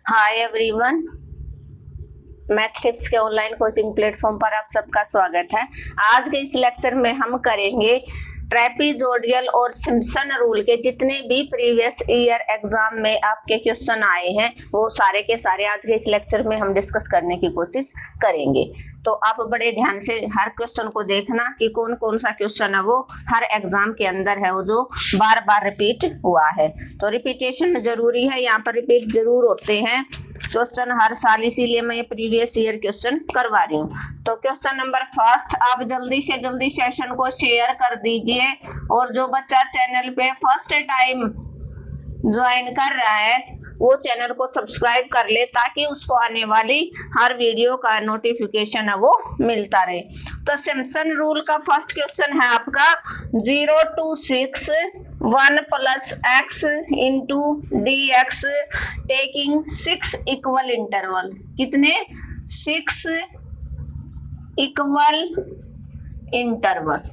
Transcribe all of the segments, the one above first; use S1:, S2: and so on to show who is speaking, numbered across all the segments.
S1: Hi everyone, math tips के online coaching platform पर आप सबका स्वागत है। आज के इस लेक्चर में हम करेंगे ट्रेपीजोडियल और सिम्पसन रूल के जितने भी प्रीवियस ईयर एग्जाम में आपके क्वेश्चन आए हैं वो सारे के सारे आज के इस लेक्चर में हम डिस्कस करने की कोशिश करेंगे। तो आप बड़े ध्यान से हर क्वेश्चन को देखना कि कौन कौन सा क्वेश्चन है वो हर एग्जाम के अंदर है वो जो बार बार रिपीट हुआ है। तो रिपीटेशन जरूरी है, यहाँ पर रिपीट जरूर होते हैं क्वेश्चन हर साल, इसीलिए मैं ये प्रीवियस ईयर क्वेश्चन करवा रही हूँ। तो क्वेश्चन नंबर फर्स्ट, आप जल्दी से जल्दी सेशन को शेयर कर दीजिए और जो बच्चा चैनल पे फर्स्ट टाइम ज्वाइन कर रहा है वो चैनल को सब्सक्राइब कर ले ताकि उसको आने वाली हर वीडियो का नोटिफिकेशन है वो मिलता रहे। तो सिम्पसन रूल का फर्स्ट क्वेश्चन है आपका 0 to 6 1 plus x into dx taking 6 equal interval. कितने? 6 इक्वल इंटरवल।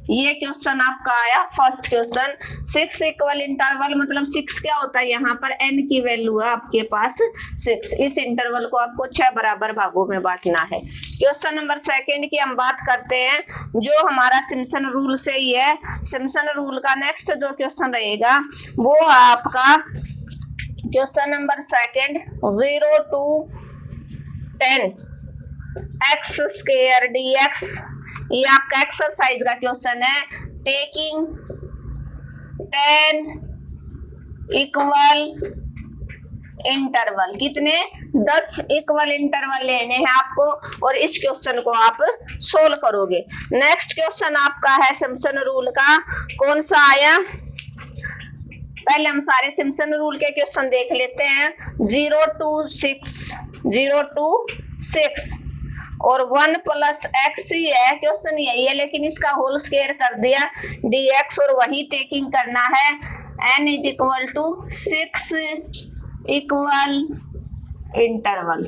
S1: ये क्वेश्चन आपका आया फर्स्ट क्वेश्चन। 6 इक्वल इंटरवल मतलब 6 क्या होता है, यहाँ पर n की वैल्यू है आपके पास 6। इस इंटरवल को आपको 6 बराबर भागों में बांटना है। क्वेश्चन नंबर सेकंड की हम बात करते हैं जो हमारा सिम्पसन रूल से ही है। सिम्पसन रूल का नेक्स्ट जो क्वेश्चन रहेगा वो आपका question number second 0 to 10 x square dx। ये आपका एक्सरसाइज का क्वेश्चन है। Taking 10 equal interval. कितने? 10 इक्वल इंटरवल लेने हैं आपको और इस क्वेश्चन को आप सोल्व करोगे। नेक्स्ट क्वेश्चन आपका है सिम्पसन रूल का। कौन सा आया? पहले हम सारे सिम्पसन रूल के क्वेश्चन देख लेते हैं। 0 to 6 और 1 plus x ही है, क्वेश्चन यही है लेकिन इसका होल स्क्वायर कर दिया dx और वही टेकिंग करना है n is equal to 6 equal interval.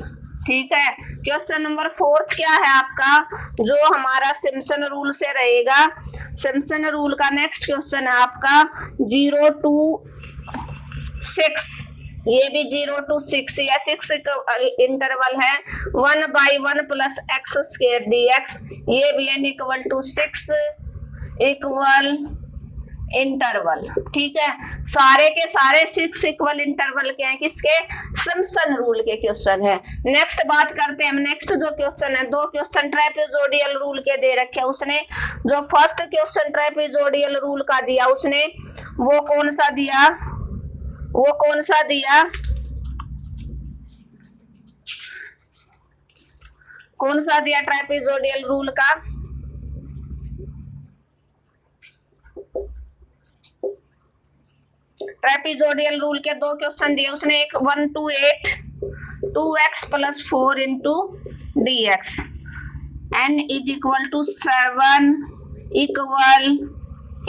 S1: ठीक है। क्वेश्चन नंबर फोर्थ क्या है आपका जो हमारा सिम्पसन रूल से रहेगा। सिम्पसन रूल का नेक्स्ट क्वेश्चन है आपका 0 to 6। ये भी 0 to 6 या 6 इंटरवल है। 1/1 plus x स्क्वायर dx। ये भी n equal to 6 equal interval. ठीक है। सारे के सारे 6 इक्वल इंटरवल के हैं, किसके? सिम्पसन रूल के क्वेश्चन है। नेक्स्ट बात करते हैं हम। नेक्स्ट जो क्वेश्चन है, दो क्वेश्चन ट्रेपीजोडियल रूल के दे रखे हैं उसने। जो फर्स्ट क्वेश्चन ट्रेपीजोडियल रूल का दिया उसने वो कौन सा दिया? कौन सा दिया ट्रेपीजोडियल रूल का? ट्रेपीजोडियल रूल के दो क्वेश्चन दिए उसने। एक 1 to 8 2x plus 4 into dx n is equal to 7 equal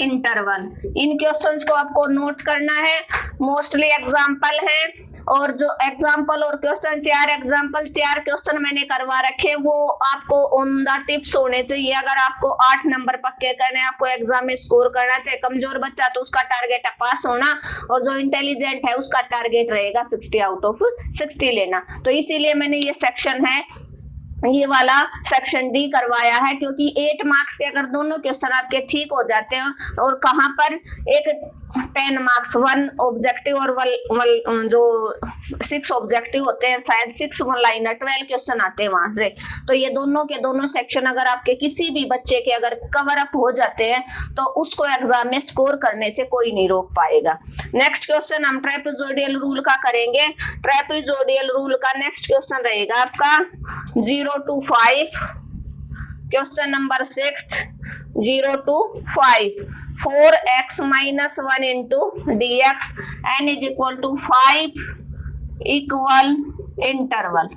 S1: interval. इन क्वेश्चंस को आपको नोट करना है। मोस्टली एग्जाम्पल है और जो एग्जाम्पल और क्वेश्चन 4 एग्जाम्पल 4 क्वेश्चन मैंने करवा रखे वो आपको ऑन द टिप्स होने चाहिए। अगर आपको 8 नंबर पक्के करने, आपको एग्जाम में स्कोर करना चाहिए। कमजोर बच्चा तो उसका टारगेट है पास होना और जो इंटेलिजेंट है उसका टारगेट रहेगा 60 आउट ऑफ 60 लेना। तो इसीलिए मैंने ये सेक्शन है, ये वाला सेक्शन डी करवाया है क्योंकि 8 मार्क्स के अगर दोनों क्वेश्चन आपके ठीक हो जाते हैं और कहां पर एक 10 मार्क्स 1 ऑब्जेक्टिव और जो 6 ऑब्जेक्टिव होते हैं, शायद 6 वन लाइनर 12 क्वेश्चन आते हैं वहां से। तो ये दोनों के दोनों सेक्शन अगर आपके किसी भी बच्चे के अगर कवर अप हो जाते हैं तो उसको एग्जाम में स्कोर करने से कोई नहीं रोक पाएगा। नेक्स्ट क्वेश्चन हम ट्रेपीजोडियल रूल का करेंगे। ट्रेपीजोडियल रूल का नेक्स्ट क्वेश्चन रहेगा आपका 0 to 5। Question number 6 0 to 5 4x minus 1 into dx n is equal to 5 equal interval.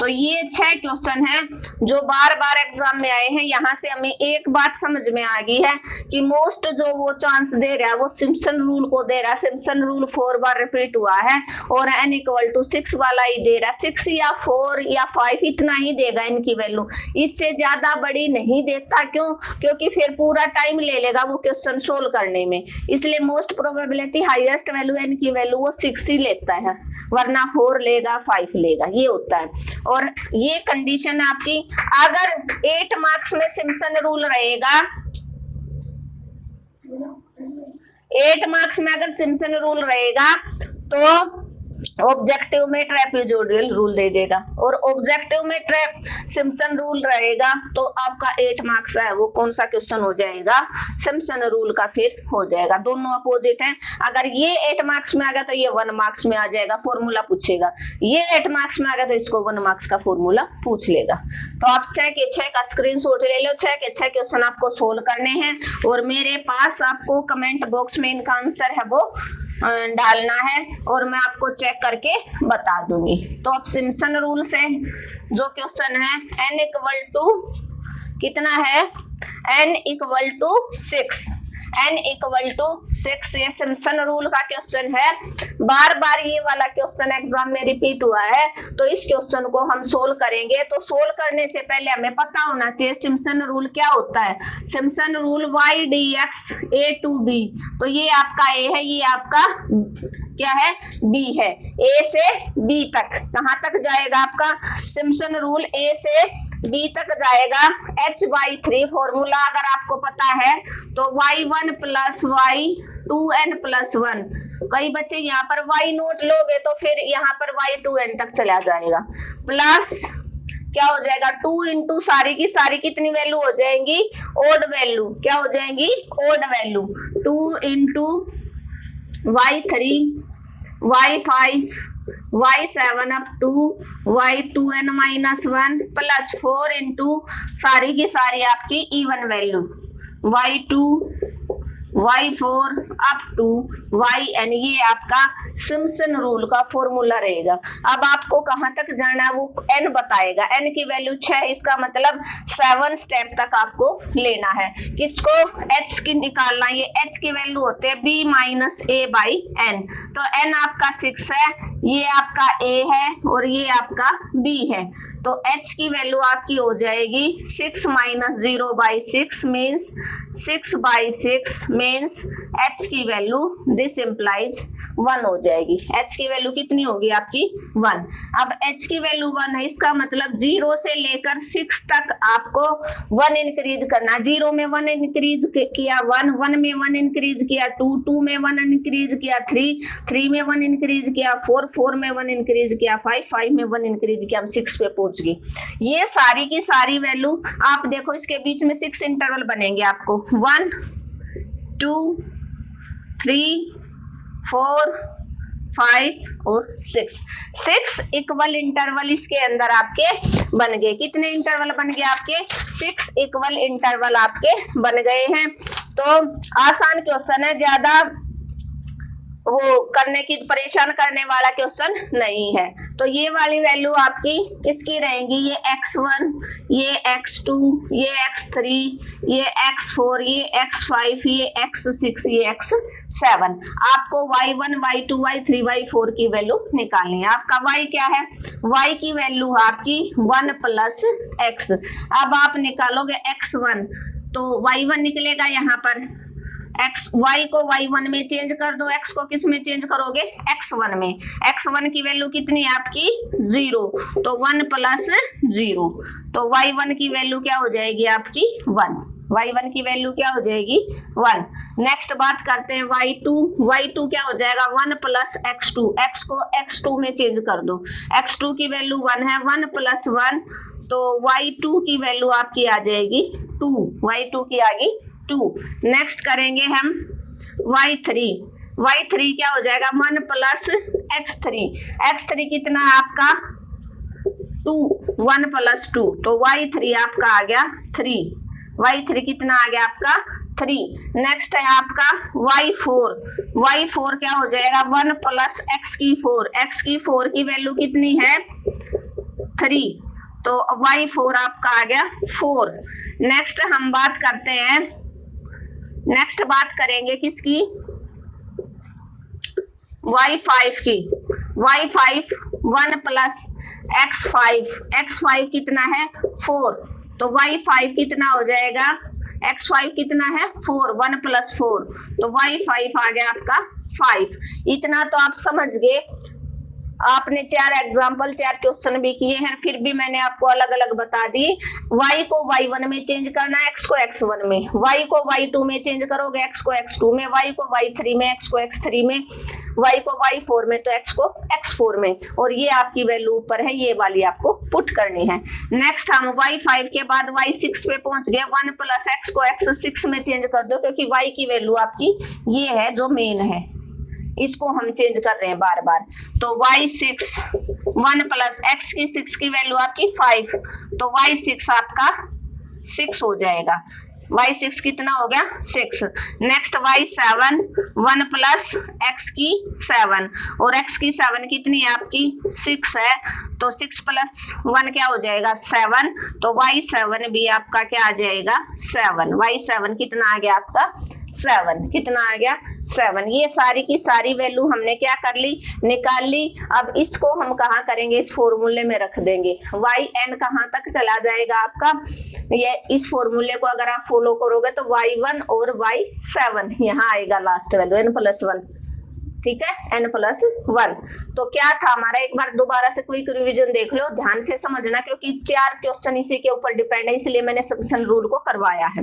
S1: तो ये 6 क्वेश्चन है जो बार बार एग्जाम में आए हैं। यहाँ से हमें एक बात समझ में आ गई है कि मोस्ट जो वो चांस दे रहा है वो सिम्पसन रूल को दे रहा है। सिम्पसन रूल 4 बार रिपीट हुआ है और n = 6 वाला ही दे रहा है। 6 या 4 या 5 इतना ही देगा इनकी वैल्यू, इससे ज्यादा बड़ी नहीं देता। क्यों? क्योंकि फिर पूरा टाइम ले लेगा वो क्वेश्चन सोल्व करने में, इसलिए most probability highest value n की वैल्यू वो 6 ही लेता है, वरना 4 लेगा 5 लेगा, ये होता है। और ये कंडीशन आपकी अगर 8 मार्क्स में सिम्पसन रूल रहेगा, 8 मार्क्स में अगर सिम्पसन रूल रहेगा तो ऑब्जेक्टिव में ट्रेपेजोइडल रूल दे देगा, और ऑब्जेक्टिव में सिम्पसन रूल रहेगा तो आपका 8 मार्क्स है वो कौन सा क्वेश्चन हो जाएगा? सिम्पसन रूल का फिर हो जाएगा। दोनों अपोजिट हैं। अगर ये 8 मार्क्स में आ गया तो ये 1 मार्क्स में आ जाएगा, फॉर्मूला पूछेगा। ये 8 मार्क्स में आ गया तो इसको 1 मार्क्स का फॉर्मूला पूछ लेगा। तो आप 6 के 6 का स्क्रीनशॉट ले लो। 6 के 6 क्वेश्चन आपको सोल्व करने हैं और मेरे पास आपको कमेंट बॉक्स में इनका आंसर है वो डालना है और मैं आपको चेक करके बता दूंगी। तो अब सिम्पसन रूल से जो क्वेश्चन है n = कितना है? n = 6, n = 6 ये सिम्पसन रूल का क्वेश्चन है। बार बार ये वाला क्वेश्चन एग्जाम में रिपीट हुआ है, तो इस क्वेश्चन को हम सोल्व करेंगे। तो सोल्व करने से पहले हमें पता होना चाहिए सिम्पसन रूल क्या होता है। Simpson rule y dx a to b, तो ये आपका a है, ये आपका क्या है? b है। a से b तक कहां तक जाएगा आपका सिम्पसन रूल? a से b तक जाएगा। h/3 फॉर्मूला अगर आपको पता है तो y1 + y2n + 1। कई बच्चे यहाँ पर y0 लोगे तो फिर यहाँ पर y2n तक चला जाएगा, प्लस क्या हो जाएगा? 2 इंटू सारी की सारी कितनी वैल्यू हो जाएंगी? Odd value. क्या हो जाएंगी? Odd value. 2 into y3 y5 y7 up to y2n - 1 plus 4 into सारी की सारी आपकी even value y2 y4 up to yn। ये आपका सिम्पसन रूल का फॉर्मूला रहेगा। अब आपको कहां तक जाना है वो n बताएगा। n की वैल्यू 6, इसका मतलब 7 स्टेप तक आपको लेना है। किसको? h की निकालना। ये h की वैल्यू होते हैं b - a/n। तो n आपका 6 है, ये आपका a है और ये आपका b है। तो h की वैल्यू आपकी हो जाएगी 6 - 0/6 मीन्स 6/6 मीन्स h की वैल्यू दिस इम्प्लाइज 1 हो जाएगी। h की वैल्यू कितनी होगी आपकी? 1। अब h की वैल्यू 1 है, इसका मतलब 0 से लेकर 6 तक आपको 1 इंक्रीज करना। 0 में 1 इंक्रीज किया 1 में 1 इंक्रीज किया 2 में 1 इंक्रीज किया 3 में 1 इंक्रीज किया 4 में 1 इंक्रीज किया 5 में 1 इंक्रीज किया, हम 6 पे पहुंच गए। ये सारी की सारी वैल्यू आप देखो, इसके बीच में 6 इंटरवल बनेंगे आपको 1 2 3 4 5 और 6 इक्वल इंटरवल इसके अंदर आपके बन गए। कितने इंटरवल बन गए आपके? 6 इक्वल इंटरवल आपके बन गए हैं। तो आसान क्वेश्चन है, ज्यादा वो करने की परेशान करने वाला क्वेश्चन नहीं है। तो ये वाली वैल्यू आपकी किसकी रहेंगी? ये x1, ये x2, ये x3, ये x4, ये x5, ये x6, ये x7। आपको y1, y2, y3, y4 की वैल्यू निकालनी है। आपका y क्या है? y की वैल्यू आपकी 1 + x। अब आप निकालोगे x1 तो y1 निकलेगा यहाँ पर। y को y1 में चेंज कर दो, x को किस में चेंज करोगे? x1 में। x1 की वैल्यू कितनी है आपकी? 0, तो 1 + 0, तो y1 की वैल्यू क्या हो जाएगी आपकी? 1। y1 की वैल्यू क्या हो जाएगी? 1। नेक्स्ट बात करते हैं y2 क्या हो जाएगा? 1 + x2। x को x2 में चेंज कर दो, x2 की वैल्यू 1 है, 1 + 1 तो y2 की वैल्यू आपकी आ जाएगी 2। y2 की आ गई 2। नेक्स्ट करेंगे हम y3 क्या हो जाएगा? 1 + x3 कितना आपका? 2, 1 + 2 तो y3 आपका आ गया 3। y3 कितना आ गया आपका? 3। नेक्स्ट है आपका y4 क्या हो जाएगा? 1 + x4 की वैल्यू कितनी है? 3, तो y4 आपका आ गया 4। नेक्स्ट हम बात करते हैं, नेक्स्ट बात करेंगे किसकी, y5 की। y5 1 प्लस x5 कितना है 4, तो y5 कितना हो जाएगा, x5 कितना है 4, 1 प्लस 4, तो y5 आ गया आपका 5। इतना तो आप समझ गए। आपने 4 एग्जाम्पल 4 क्वेश्चन भी किए हैं, फिर भी मैंने आपको अलग अलग बता दी। y को y1 में चेंज करना है, x को x1 में, y को y2 में चेंज करोगे, x को x2 में, y को y3 में, x को x3 में, y को y4 में, तो x को x4 में, और ये आपकी वैल्यू ऊपर है, ये वाली आपको पुट करनी है। नेक्स्ट हम y5 के बाद y6 पे पहुंच गए। 1 प्लस x को x6 में चेंज कर दो, क्योंकि y की वैल्यू आपकी ये है जो मेन है, इसको हम चेंज कर रहे हैं बार बार। तो y6 1 प्लस x की 6 की वैल्यू आपकी 5, तो y6 आपका 6 हो जाएगा। y6 कितना हो गया 6। नेक्स्ट y7 1 प्लस x की 7, और x की 7 कितनी है आपकी 6 है, तो 6 प्लस 1 क्या हो जाएगा 7, तो y7 भी आपका क्या आ जाएगा 7। y7 कितना आ गया आपका 7, कितना आ गया 7। ये सारी की सारी वैल्यू हमने क्या कर ली, निकाल ली। अब इसको हम कहाँ करेंगे, इस फॉर्मूले में रख देंगे। yn कहाँ तक चला जाएगा आपका, ये इस फॉर्मूले को अगर आप फॉलो करोगे तो y1 और y7 यहाँ आएगा लास्ट वैल्यू n+1, ठीक है, n+1। तो क्या था हमारा, एक बार दोबारा से क्विक रिवीजन देख लो, ध्यान से समझना, क्योंकि 4 क्वेश्चन इसी के ऊपर डिपेंड है, इसलिए मैंने सब्स्टिट्यूशन रूल को करवाया है।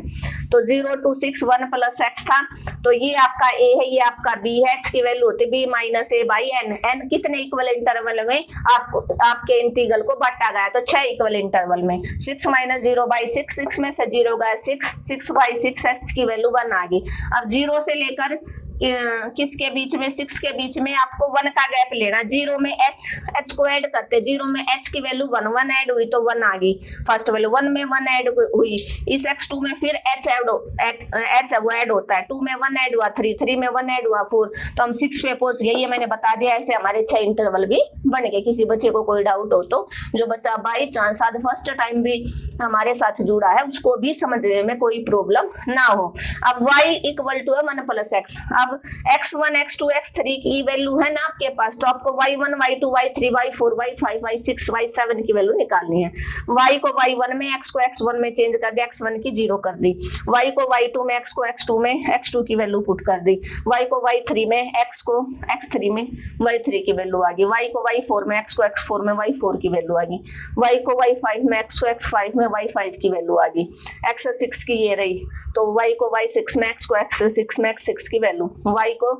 S1: तो 0 to 6 1 प्लस x था, तो ये आपका a है, ये आपका b है, h की वैल्यू होती है b minus a by n। n कितने इक्वल इंटरवल में आपके इंटीग्रल को बांटा गया, तो 6 इक्वल इंटरवल में। 6 माइनस 0 बाई 6, 6 में से 0 गया 6, 6 बाई 6, x की वैल्यू 1 आ गई। अब 0 से लेकर किसके बीच में, 6 के बीच में आपको 1 का गैप लेना। 0 में h को ऐड करते, 0 में h की वैल्यू 1 ऐड हुई तो 1 आ गई फर्स्ट वैल्यू, 1 में 1 ऐड हुई, इस x2 में फिर h वो ऐड होता है, 2 में 1 ऐड हुआ 3 में 1 ऐड हुआ 4, तो हम 6 पे पहुंच गए। ये मैंने बता दिया, ऐसे हमारे 6 इंटरवल भी बन गए। किसी बच्चे को कोई डाउट हो तो, जो बच्चा बाई चांस आज फर्स्ट टाइम भी हमारे साथ जुड़ा है, उसको भी समझने में कोई प्रॉब्लम ना हो। अब y equal to 1 plus x, अब x1 x2 x3 की वैल्यू है ना आपके पास, तो आपको y1 y2 y3 y4 y5 y6 y7 की वैल्यू निकालनी है। y को y1 में, x को x1 में चेंज कर दिया, x1 की 0 कर दी, y को y2 में, x को x2 में, x2 की वैल्यू पुट कर दी, y को y3 में, x को x3 में, y3 की वैल्यू आ गई, y को y4 में, x को x4 में, y4 की वैल्यू आ गई, y को y5 में, x को x5 में, y5 की वैल्यू आ गई, x6 की ये रही, तो y को y6 में, x को x6 में, x6 की वैल्यू, y को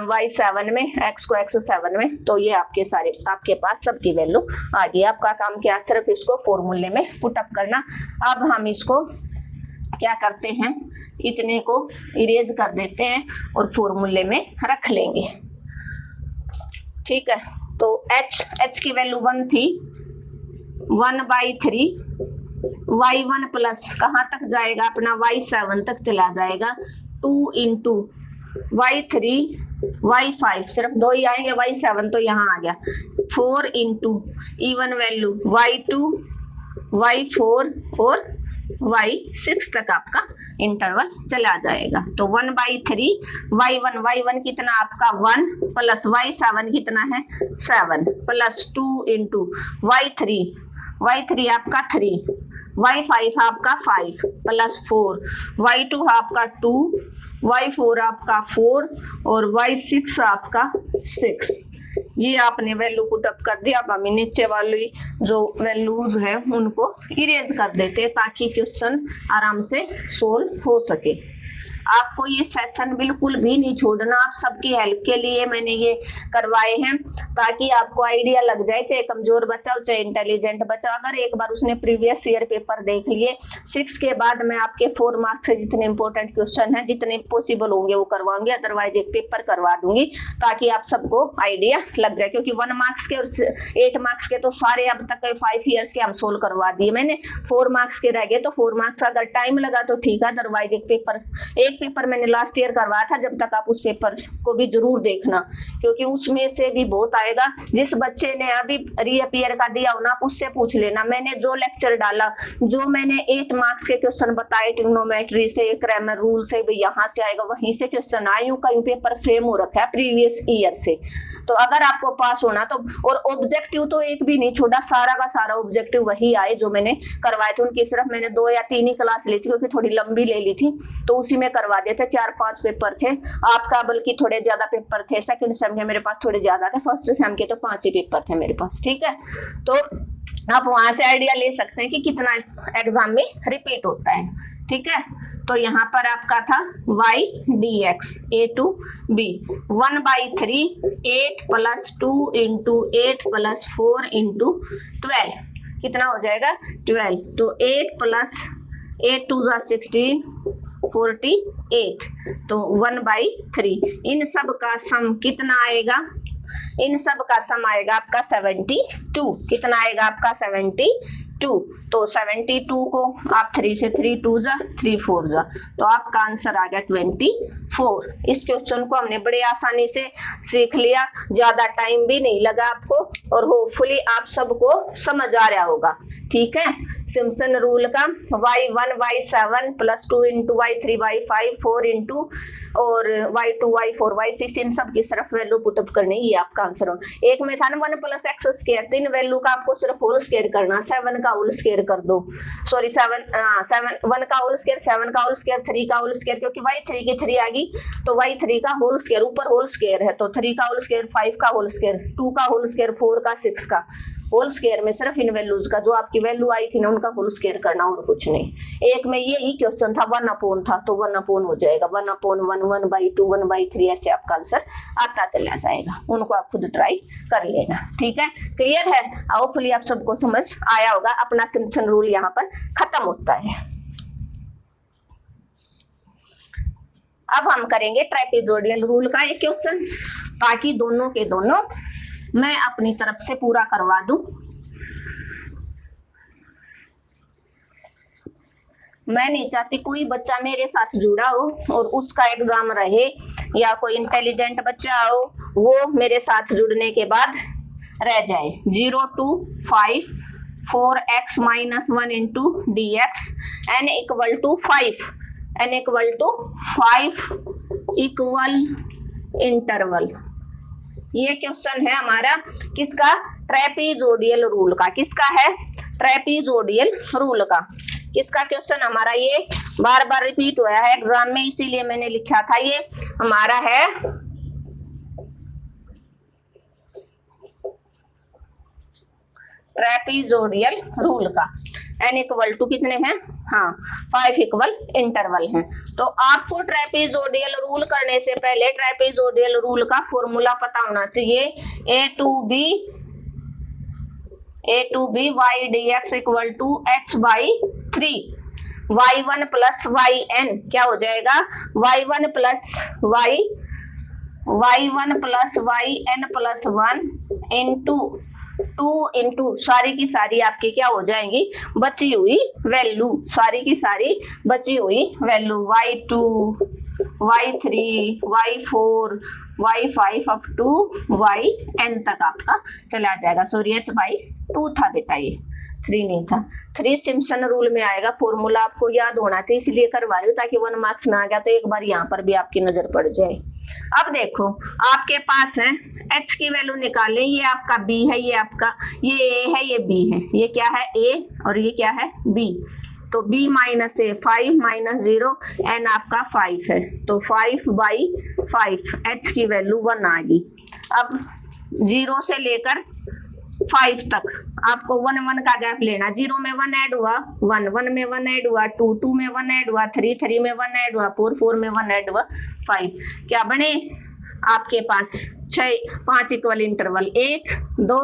S1: y7 में, x को x7 में, तो ये आपके सारे आपके पास सबकी वैल्यू आ गई। आपका काम क्या, सिर्फ इसको फॉर्मूले में पुट अप करना। अब हम इसको क्या करते हैं, इतने को इरेज कर देते हैं और फॉर्मूले में रख लेंगे, ठीक है। तो h की वैल्यू 1 थी, 1/3 y1 प्लस कहाँ तक जाएगा अपना, y7 तक चला जाएगा, 2 इंटू y3 y5, सिर्फ 2 ही आएंगे, y7 तो यहाँ आ गया, 4 into even value y2 y4 और y6 तक आपका इंटरवल चला जाएगा। तो 1/3 y1 कितना आपका 1 प्लस y7 कितना है 7 प्लस 2 इंटू y3 आपका 3, y5 आपका 5 प्लस 4, y2 आपका 2, y4 आपका 4 और y6 आपका 6। ये आपने वैल्यू पुट अप कर दिया। अब हमें नीचे वाली जो वैल्यूज है उनको इरेज कर देते हैं ताकि क्वेश्चन आराम से सोल्व हो सके। आपको ये सेशन बिल्कुल भी नहीं छोड़ना, आप सबकी हेल्प के लिए मैंने ये करवाए हैं ताकि आपको आइडिया लग जाए, चाहे कमजोर बच्चा हो चाहे इंटेलिजेंट बच्चा। अगर एक बार उसने प्रीवियस ईयर पेपर देख लिए, 6 के बाद मैं आपके 4 मार्क्स से जितने इंपॉर्टेंट क्वेश्चन हैं जितने पॉसिबल होंगे वो करवाऊंगी, अदरवाइज एक पेपर करवा दूंगी ताकि आप सबको आइडिया लग जाए। क्योंकि 1 मार्क्स के और 8 मार्क्स के तो सारे अब तक 5 ईयर्स के हम सोल्व करवा दिए मैंने, 4 मार्क्स के रह गए तो 4 मार्क्स अगर टाइम लगा तो ठीक है, अदरवाइज एक पेपर, एक एक पेपर मैंने लास्ट ईयर करवाया था, जब तक आप उस पेपर को भी जरूर देखना, क्योंकि उसमें से भी बहुत आएगा। जिस बच्चे ने अभी रीअपियर का दिया हो ना, आप उससे पूछ लेना। मैंने जो लेक्चर डाला, जो मैंने 8 मार्क्स के क्वेश्चन बताए ट्रिग्नोमेट्री से, ग्रामर रूल से, यहाँ से आएगा, वहीं से क्वेश्चन आए। कहीं पेपर फ्रेम हो रखा है प्रीवियस ईयर से। तो अगर आपको पास होना तो, और ऑब्जेक्टिव तो एक भी नहीं छोड़ा, सारा का सारा ऑब्जेक्टिव वही आए जो मैंने करवाए थे। उनकी सिर्फ मैंने 2 या 3 ही क्लास ली थी, क्योंकि थोड़ी लंबी ले ली थी, तो उसी में करवा दिए थे। 4-5 पेपर थे, आपका बल्कि थोड़े ज्यादा पेपर थे। सेकंड सेम के मेरे पास थोड़े ज्यादा थे, फर्स्ट सेम के तो 5 ही पेपर थे मेरे पास। ठीक है, तो आप वहां से आइडिया ले सकते हैं कि कितना एग्जाम में रिपीट होता है। ठीक है, तो यहाँ पर आपका था y dx a to b 1/3 8 + 2 × 8 + 4 × 12 कितना हो जाएगा 12। तो 8 + 8 2 = 16 48, तो 1/3। इन सब का सम कितना आएगा, इन सब का सम आएगा आपका 72। कितना आएगा आपका 72। तो 72 को आप 3 से 3 2 जा 3 4 जा, तो आपका आंसर आ गया 24। इस क्वेश्चन को हमने बड़े आसानी से सीख लिया, ज्यादा टाइम भी नहीं लगा आपको, और होपफुली आप सबको समझ आ रहा होगा। ठीक है, सिम्पसन रूल का y1 y7 + 2 × y3 y5 4 × और y2 y4 y6 इन सब की सिर्फ वैल्यू पुटअप करनी, ये आपका आंसर हो। एक में था ना 1 + x², 3 वैल्यू का आपको सिर्फ होल स्क्वायर करना, 7 का होल स्क्वायर कर दो, सॉरी 7 1 का होल स्क्वायर, 7 का होल स्क्वायर, 3 का होल स्क्वायर, क्योंकि y3 की 3 आ गई तो y3 का होल स्क्वायर, ऊपर होल स्क्वायर है तो 3 का होल स्क्वायर, 5 का होल स्क्वायर, 2 का होल स्क्वायर, 4 का, 6 का होल स्क्वायर में सिर्फ इन वैल्यूज का जो आपकी वैल्यू आई थी ना उनका होल स्क्वायर करना, और कुछ नहीं। एक में ये ही क्वेश्चन था 1/, था तो 1/, हो जाएगा 1/1 1/2 1/3, ऐसे आपका आंसर आता चला जाएगा। उनको आप खुद ट्राई कर लेना। ठीक है, क्लियर है? होपफुली आप सबको समझ आया होगा। अपना सिम्पसन रूल यहाँ पर खत्म होता है। अब हम करेंगे ट्रेपेजोइडल रूल का एक क्वेश्चन, ताकि दोनों के दोनों मैं अपनी तरफ से पूरा करवा दूं। मैं नहीं चाहती कोई बच्चा मेरे साथ जुड़ा हो और उसका एग्जाम रहे, या कोई इंटेलिजेंट बच्चा हो वो मेरे साथ जुड़ने के बाद रह जाए। 0 to 5 4x - 1 × dx n = 5, n = 5 equal interval. ये क्वेश्चन है हमारा किसका, ट्रेपेजोइडल रूल का। किसका है? ट्रेपेजोइडल रूल का। किसका क्वेश्चन हमारा, ये बार बार रिपीट हुआ है एग्जाम में, इसीलिए मैंने लिखा था। ये हमारा है ट्रेपेजोइडल रूल का। n = कितने हैं, हाँ 5 इक्वल इंटरवल हैं। तो आपको ट्रेपेजोइडल रूल करने से पहले ट्रेपेजोइडल रूल का फॉर्मूला पता होना चाहिए। a to b y dx = h/3 y1 + yn क्या हो जाएगा, y1 + yn + 1 × 2 × सारी की सारी आपकी क्या हो जाएंगी, बची हुई वैल्यू, सारी की सारी बची हुई value y2 y3 y4 y5 up to yn तक आपका चला जाएगा। सॉरी h/2 था बेटा, ये 3 नहीं था। 3 सिम्पसन रूल में आएगा। फॉर्मूला आपको याद होना चाहिए, इसलिए करवा रही हूँ ताकि 1 मार्क्स में आ गया तो एक बार यहाँ पर भी आपकी नजर पड़ जाए। अब देखो आपके पास है h की वैल्यू निकालें, ये आपका b है, ये आपका ये a है, ये b है, ये क्या है a और ये क्या है b। तो b - a 5 - 0 n आपका 5 है, तो 5/5 h की वैल्यू 1 आ गई। अब 0 से लेकर 5 तक आपको 1 1 का गैप लेना। 0 में 1 ऐड हुआ 1, 1 में 1 ऐड हुआ 2, 2 में 1 ऐड हुआ 3, 3 में 1 ऐड हुआ 4, 4 में 1 ऐड हुआ 5। क्या बने आपके पास 5 इक्वल इंटरवल, 1 2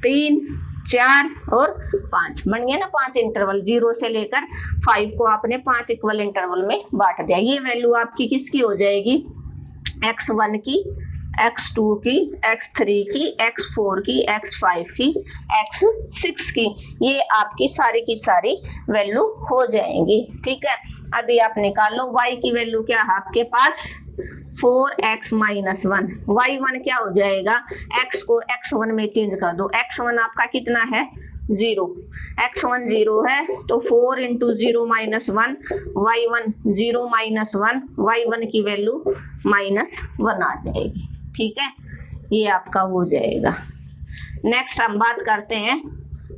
S1: 3 4 और 5 बन गया ना 5 इंटरवल। 0 से लेकर 5 को आपने 5 इक्वल इंटरवल में बांट दिया। ये वैल्यू आपकी किसकी हो जाएगी, x1 की, x2 की, x3 की, x4 की, x5 की, x6 की, ये आपकी सारी की सारी वैल्यू हो जाएंगी। ठीक है, अभी आप निकाल लो y की वैल्यू क्या है आपके पास 4x माइनस 1, y1 क्या हो जाएगा, x को x1 में चेंज कर दो, x1 आपका कितना है 0, x1 0 है तो 4 into 0 minus 1, y1 0 minus 1, y1 की वैल्यू -1 आ जाएगी। ठीक है, ये आपका हो जाएगा। नेक्स्ट हम बात करते हैं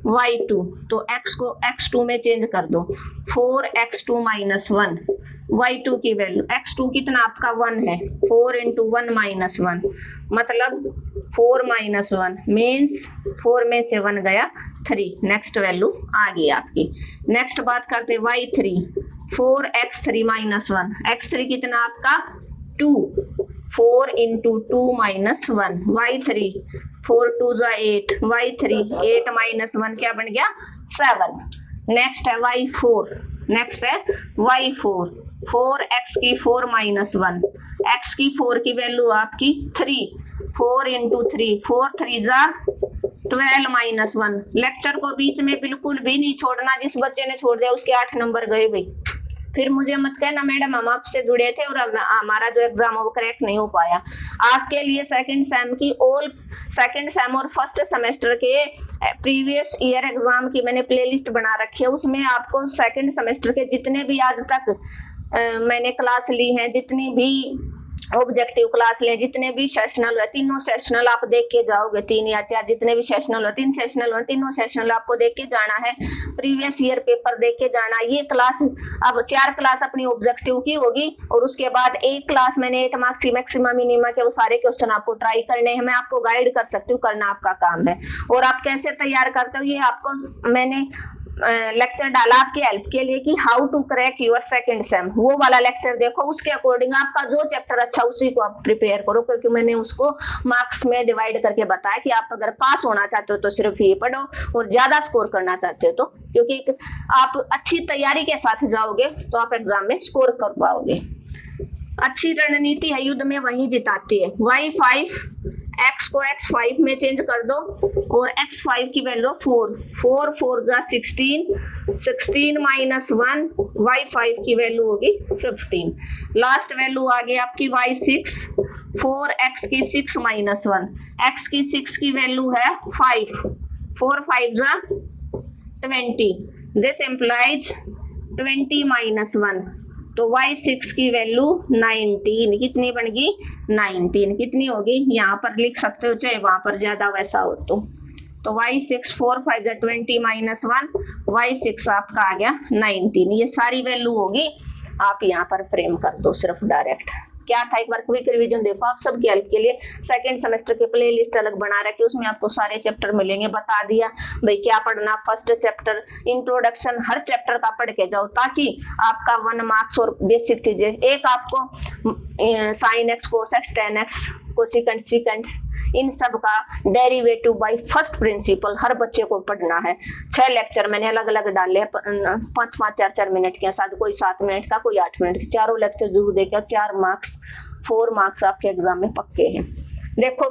S1: y2, तो x को x2 में चेंज कर दो, 4x2 माइनस 1, y2 की वैल्यू, x2 कितना आपका 1 है, 4 इंटू 1 माइनस 1, मतलब 4 माइनस 1 मीन्स 4 में से 1 गया 3, नेक्स्ट वैल्यू आ गई आपकी। नेक्स्ट बात करते y3, 4x3 माइनस 1, x3 कितना आपका 2, 4 into 2 minus 1, y3 4 2 8, y3 8 minus 1 क्या बन गया 7। नेक्स्ट है y4, नेक्स्ट है y4, 4x की 4 माइनस 1, x की 4 की वैल्यू आपकी 3, 4 इंटू 3, 4 3 जा 12 माइनस 1। लेक्चर को बीच में बिल्कुल भी नहीं छोड़ना, जिस बच्चे ने छोड़ दिया उसके 8 नंबर गए भाई। फिर मुझे मत कहना मैडम हम आपसे जुड़े थे और हमारा जो एग्जाम है वो करेक्ट नहीं हो पाया। आपके लिए सेकंड सेम की ऑल सेकंड सेम और फर्स्ट सेमेस्टर के प्रीवियस ईयर एग्जाम की मैंने प्लेलिस्ट बना रखी है, उसमें आपको सेकंड सेमेस्टर के जितने भी आज तक मैंने क्लास ली हैं, जितनी भी ऑब्जेक्टिव क्लास ले, जितने भी सेशनल है, तीनों सेशनल आप देख के जाओगे, 3 या 4 जितने भी सेशनल हो, 3 सेशनल हो, तीनों सेशनल आपको देख के जाना है, प्रीवियस ईयर पेपर देख के जाना। ये क्लास अब 4 क्लास अपनी ऑब्जेक्टिव की होगी और उसके बाद एक क्लास मैंने 8 मार्क्स की मैक्सिमम मिनिमा के वो सारे क्वेश्चन आपको ट्राई करने हैं। मैं आपको गाइड कर सकती हूँ, करना आपका काम है। और आप कैसे तैयार करते हो ये आपको मैंने लेक्चर डाला आपकी हेल्प के लिए कि how to crack your second sem, वो वाला लेक्चर देखो, उसके अकॉर्डिंग आपका जो चैप्टर अच्छा उसी को आप प्रिपेयर करो, क्योंकि मैंने उसको मार्क्स में डिवाइड करके बताया कि आप अगर पास होना चाहते हो तो सिर्फ ये पढ़ो और ज्यादा स्कोर करना चाहते हो तो, क्योंकि आप अच्छी तैयारी के साथ जाओगे तो आप एग्जाम में स्कोर कर पाओगे। अच्छी रणनीति है युद्ध में वही जिताती है। y5 x को x5 में चेंज कर दो और x5 की वैल्यू 4, 4 4 जा 16, 16 माइनस 1, y5 की वैल्यू होगी 15। लास्ट वैल्यू आ गई आपकी y6, 4x की 6 माइनस 1, x की 6 की वैल्यू है 5, 4 5 जा 20, दिस इम्प्लाइज 20 माइनस 1, तो y6 की वैल्यू 19, कितनी बन गई 19, कितनी होगी यहाँ पर लिख सकते हो, चाहे वहां पर ज्यादा वैसा हो तो y6 4 5 20 माइनस 1, y6 आपका आ गया 19। ये सारी वैल्यू होगी, आप यहाँ पर फ्रेम कर दो सिर्फ डायरेक्ट। क्या था एक बार क्विक रिवीजन देखो, आप सबकी हेल्प के लिए सेकंड सेमेस्टर के प्ले लिस्ट अलग बना रखी है, उसमें आपको सारे चैप्टर मिलेंगे। बता दिया भाई क्या पढ़ना, फर्स्ट चैप्टर इंट्रोडक्शन हर चैप्टर का पढ़ के जाओ ताकि आपका 1 मार्क्स और बेसिक चीजें, एक आपको sine x cos x tan x cosecant secant इन सब का डेरिवेटिव बाय फर्स्ट प्रिंसिपल हर बच्चे को पढ़ना है। 6 लेक्चर मैंने अलग अलग डाले हैं, 5-5 4-4 मिनट के साथ, कोई 7 मिनट का कोई 8 मिनट के, चारों लेक्चर जरूर देखे। 4 मार्क्स आपके एग्जाम में पक्के हैं। देखो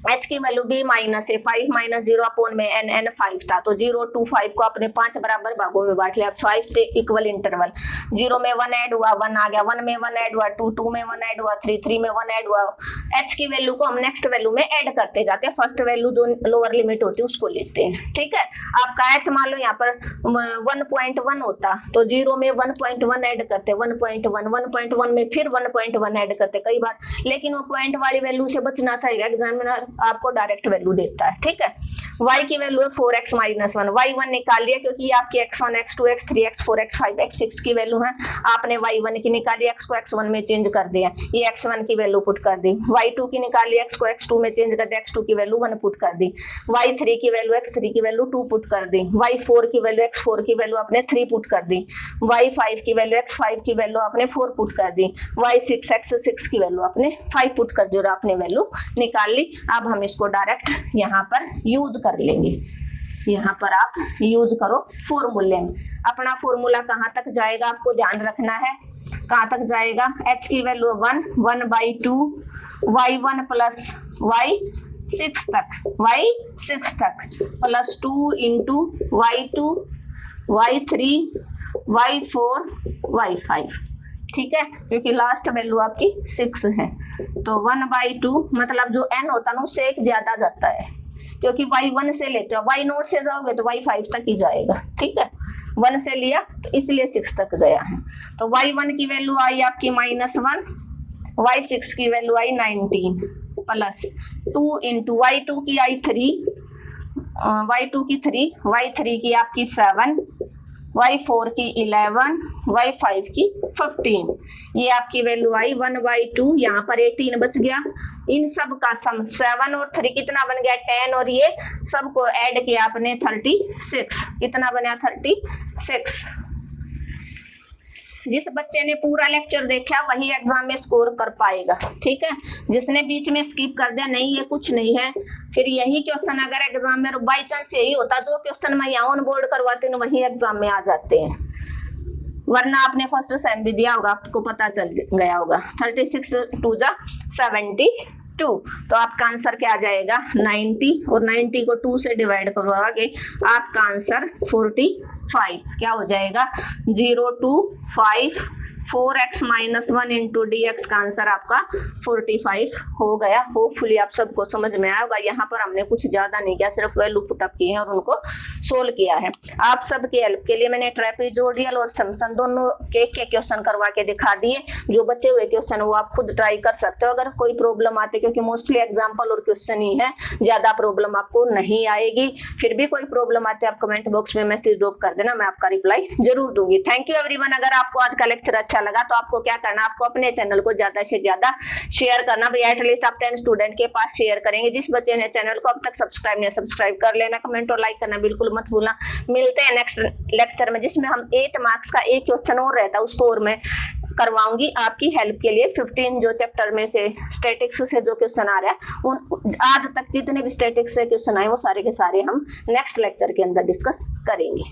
S1: h की वैल्यू b माइनस है, 5 माइनस 0 अपॉन में n 5 था, तो 0 to 5 को अपने 5 बराबर भागों में बांट लिया, 5 थे इक्वल इंटरवल, 0 में 1 ऐड हुआ 1 आ गया, 1 में 1 ऐड हुआ 2, 2 में 1 ऐड हुआ 3, 3 में 1 ऐड हुआ। h की वैल्यू को हम नेक्स्ट वैल्यू में ऐड करते जाते हैं, फर्स्ट वैल्यू जो लोअर लिमिट होती है उसको लेते हैं। ठीक है, आपका h मान लो यहाँ पर 1.1 होता तो 0 में 1.1 ऐड करते, 1.1 में फिर 1.1 ऐड करते कई बार, लेकिन वो पॉइंट वाली वैल्यू से बचना चाहिए, एग्जामिनर आपको डायरेक्ट वैल्यू देता है। ठीक है, y की वैल्यू है 4x माइनस 1, y1 निकाल लिया क्योंकि ये आपकी x1 x2 x3 x4 x5 x6 की वैल्यू है, आपने y1 की निकाली, x को x1 में चेंज कर दिया, ये x1 की वैल्यू पुट कर दी, y2 की निकाली, x को x2 में चेंज कर दिया, x2 की वैल्यू 1 पुट कर दी, y3 की वैल्यू x3 की वैल्यू 2 पुट कर दी, y4 की वैल्यू x4 की वैल्यू आपने 3 पुट कर दी, y5 की वैल्यू x5 की वैल्यू आपने 4 पुट कर दी, y6 x6 की वैल्यू आपने 5 पुट कर दी और आपने वैल्यू निकाल ली। अब हम इसको डायरेक्ट यहाँ पर यूज कर लेंगे, यहाँ पर आप यूज करो फॉर्मूले में। अपना फॉर्मूला कहाँ तक जाएगा आपको ध्यान रखना है, कहाँ तक जाएगा, h की वैल्यू 1/2 y1 प्लस y6 तक plus 2 into y2 y3 y4 y5, ठीक है, क्योंकि लास्ट वैल्यू आपकी 6 है। तो 1/2 मतलब जो n होता है ना उससे एक ज्यादा जाता है, क्योंकि y1 से लेते हो, y0 से जाओगे तो y5 तक ही जाएगा, ठीक है, 1 से लिया तो इसलिए 6 तक गया है। तो y1 की वैल्यू आई आपकी -1, y6 की वैल्यू आई 19 प्लस 2 इंटू y2 की आई 3, y2 की 3, y3 की आपकी 7, y4 की 11, y5 की 15, ये आपकी वैल्यू आई 1/2, यहाँ पर 18 बच गया। इन सब का सम 7 और 3 कितना बन गया 10, और ये सबको ऐड किया आपने 36, कितना बना 36। जिस बच्चे ने पूरा लेक्चर देखा वही एग्जाम में स्कोर कर पाएगा, ठीक है, जिसने बीच में स्किप कर दिया नहीं ये कुछ नहीं है। फिर यही क्वेश्चन अगर एग्जाम में बाई चांस यही होता, जो क्वेश्चन मैं यहाँ ऑन बोर्ड करवाती हूँ वही एग्जाम में आ जाते हैं, वरना आपने फर्स्ट सेम भी दिया होगा, आपको पता चल गया होगा। 36 2 जा 72, तो आपका आंसर क्या आ जाएगा 90, और 90 को 2 से डिवाइड करवाओगे आपका आंसर 45 क्या हो जाएगा 0 2 5 4x - 1 इंटू dx का आंसर आपका 45 हो गया। होपफुली आप सबको समझ में आया होगा। यहाँ पर हमने कुछ ज्यादा नहीं किया, सिर्फ वैल्यू पुटअप किए हैं और उनको सोल्व किया है। आप सबके हेल्प के लिए मैंने ट्रेपेजोइडल और समसन दोनों के क्वेश्चन करवा के दिखा दिए। जो बचे हुए क्वेश्चन वो आप खुद ट्राई कर सकते हो अगर कोई प्रॉब्लम आती है, क्योंकि मोस्टली एग्जाम्पल और क्वेश्चन ही है, ज्यादा प्रॉब्लम आपको नहीं आएगी। फिर भी कोई प्रॉब्लम आती है आप कमेंट बॉक्स में मैसेज ड्रॉप कर देना, मैं आपका रिप्लाई जरूर दूंगी। Thank you everyone. अगर आपको आज का लेक्चर अच्छा लगा तो आपको क्या करना, आपको अपने चैनल को ज्यादा से ज्यादा शेयर करना। भैया एटलीस्ट आप 10 स्टूडेंट के पास शेयर करेंगे। जिस बच्चे ने चैनल को अब तक सब्सक्राइब नहीं, सब्सक्राइब कर लेना, कमेंट और लाइक करना बिल्कुल मत भूलना। मिलते हैं नेक्स्ट लेक्चर में, जिसमें हम 8 मार्क्स का एक क्वेश्चन और रहता है उसको और मैं करवाऊंगी आपकी हेल्प के लिए। 15 जो चैप्टर में से स्टैटिक्स से जो क्वेश्चन आ रहा है उन आज तक जितने भी स्टैटिक्स से क्वेश्चन आए वो सारे के सारे हम नेक्स्ट लेक्चर के अंदर डिस्कस करेंगे।